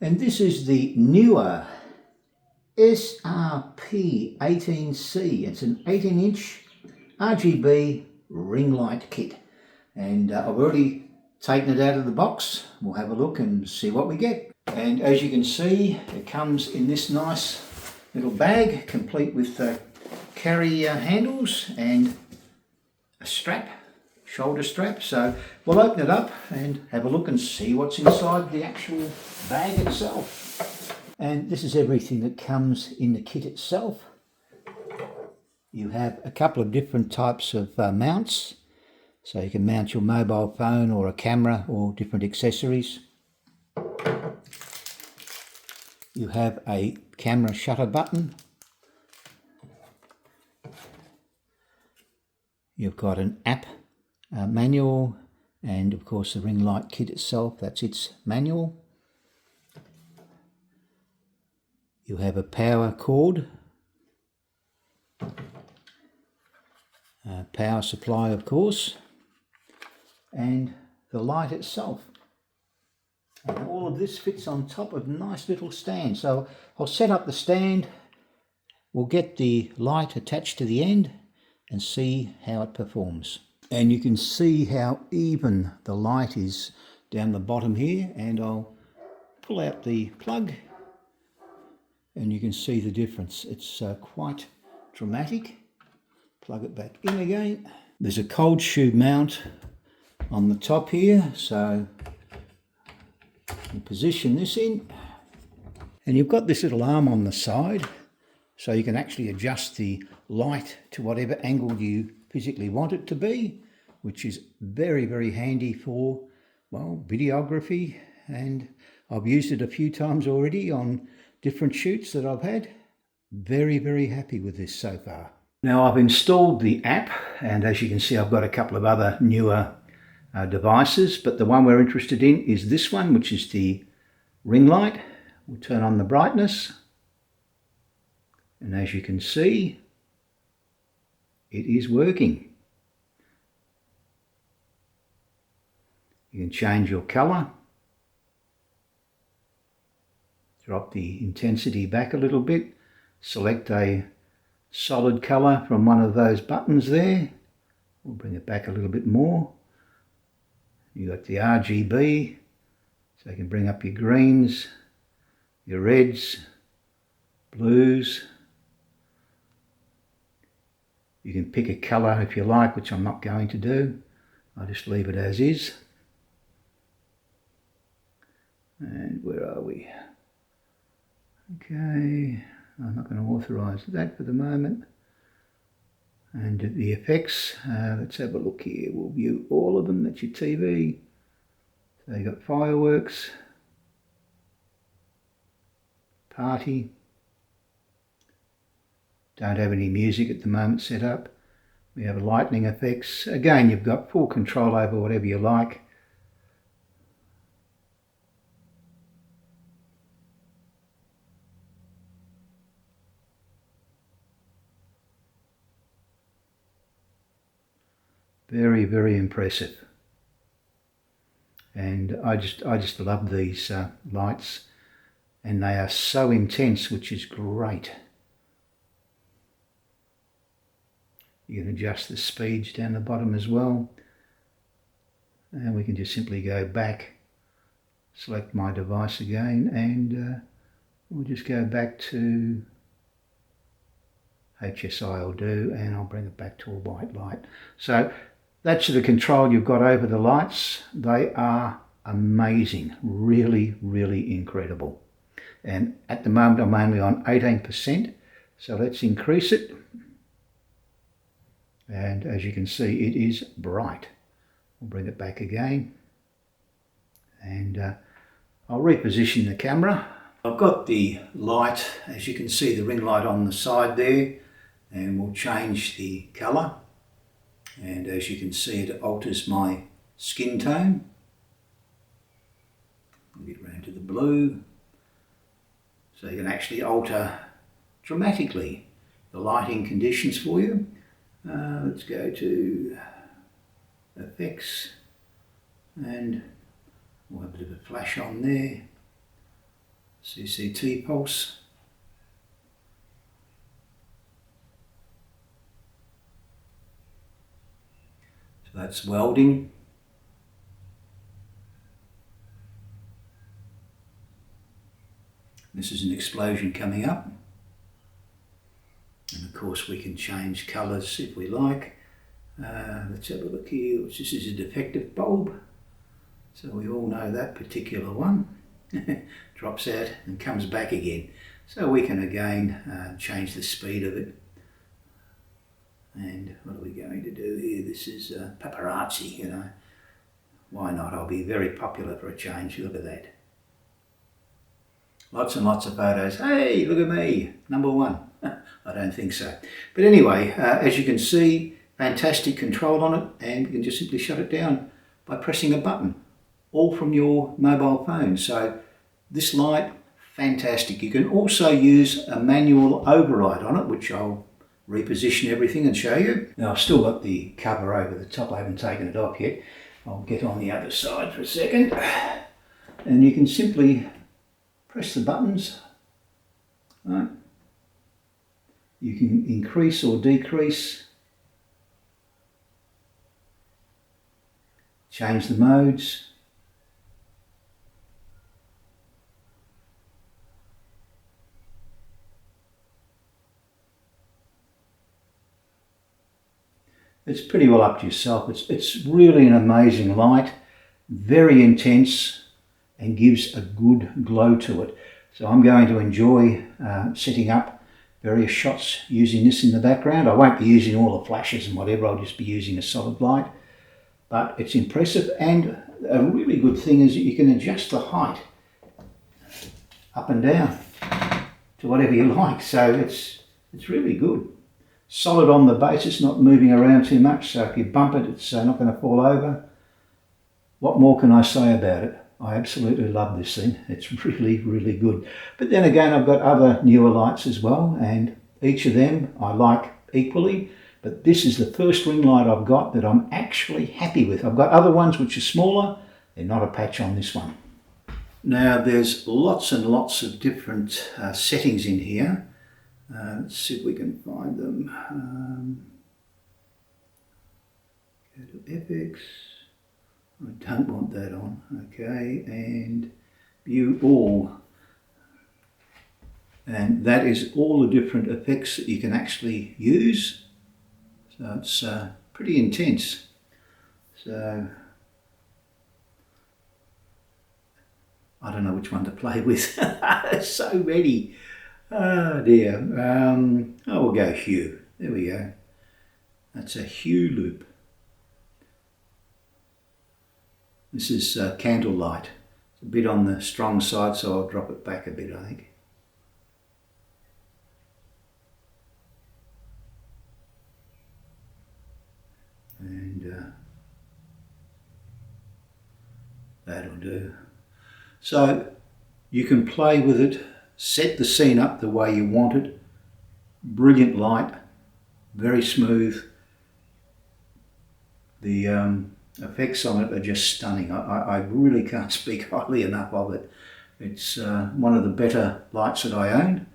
And this is the NEEWER SRP18C. It's an 18-inch RGB ring light kit. And I've already taken it out of the box. We'll have a look and see what we get. And as you can see, it comes in this nice little bag, complete with carry handles and a strap, shoulder strap. So we'll open it up and have a look and see what's inside the actual bag itself. And this is everything that comes in the kit itself. You have a couple of different types of mounts, so you can mount your mobile phone or a camera or different accessories. You have a camera shutter button. You've got an app manual, and of course the ring light kit itself, that's its manual. You have a power cord, power supply of course, and the light itself. And all of this fits on top of a nice little stand. So I'll set up the stand, we'll get the light attached to the end and see how it performs. And you can see how even the light is down the bottom here, and I'll pull out the plug and you can see the difference. It's quite dramatic. Plug it back in again. There's a cold shoe mount on the top here, so you position this in, and you've got this little arm on the side, so you can actually adjust the light to whatever angle you physically want it to be, which is very, very handy for, well, videography. And I've used it a few times already on different shoots that I've had. Very, very happy with this so far. Now I've installed the app, and as you can see I've got a couple of other newer devices, but the one we're interested in is this one, which is the ring light. We'll turn on the brightness, and as you can see, it is working. You can change your color, drop the intensity back a little bit, select a solid color from one of those buttons there. We'll bring it back a little bit more. You got the RGB, so you can bring up your greens, your reds, blues. You can pick a colour if you like, which I'm not going to do. I'll just leave it as is. And where are we? Okay, I'm not going to authorise that for the moment. And the effects, let's have a look here. We'll view all of them. That's your TV. So you've got fireworks, party. Don't have any music at the moment set up. We have lightning effects. Again, you've got full control over whatever you like. Very, very impressive. And I just love these lights, and they are so intense, which is great. You can adjust the speeds down the bottom as well, and we can just simply go back, select my device again, and we'll just go back to HSI will do, and I'll bring it back to a white light. So that's the control you've got over the lights. They are amazing, really, really incredible. And at the moment I'm only on 18%, so let's increase it. And as you can see, it is bright. We'll bring it back again, and I'll reposition the camera. I've got the light, as you can see, the ring light on the side there, and we'll change the colour. And as you can see, it alters my skin tone. We'll get round to the blue. So you can actually alter dramatically the lighting conditions for you. Let's go to effects, and we'll have a bit of a flash on there. CCT pulse. So that's welding. This is an explosion coming up. And of course we can change colours if we like. Let's have a look here. This is a defective bulb. So we all know that particular one. Drops out and comes back again. So we can again change the speed of it. And what are we going to do here? This is paparazzi, you know. Why not? I'll be very popular for a change. Look at that. Lots and lots of photos. Hey, look at me, #1. I don't think so. But anyway, as you can see, fantastic control on it, and you can just simply shut it down by pressing a button, all from your mobile phone. So this light, fantastic. You can also use a manual override on it, which I'll reposition everything and show you. Now I've still got the cover over the top, I haven't taken it off yet. I'll get on the other side for a second. And you can simply press the buttons. Right. You can increase or decrease, change the modes. It's pretty well up to yourself. It's really an amazing light, very intense, and gives a good glow to it. So I'm going to enjoy setting up various shots using this in the background. I won't be using all the flashes and whatever, I'll just be using a solid light. But it's impressive, and a really good thing is that you can adjust the height up and down to whatever you like. So it's really good. Solid on the base, it's not moving around too much, so if you bump it, it's not going to fall over. What more can I say about it? I absolutely love this thing. It's really, really good. But then again, I've got other newer lights as well, and each of them I like equally. But this is the first ring light I've got that I'm actually happy with. I've got other ones which are smaller. They're not a patch on this one. Now there's lots and lots of different settings in here. Let's see if we can find them. Go to FX. I don't want that on. Okay, and view all. And that is all the different effects that you can actually use. So it's pretty intense. So I don't know which one to play with. So many. Oh dear. We'll go hue. There we go. That's a hue loop. This is candlelight. It's a bit on the strong side, so I'll drop it back a bit, I think. And that'll do. So you can play with it, set the scene up the way you want it. Brilliant light, very smooth. The effects on it are just stunning. I really can't speak highly enough of it. It's one of the better lights that I own.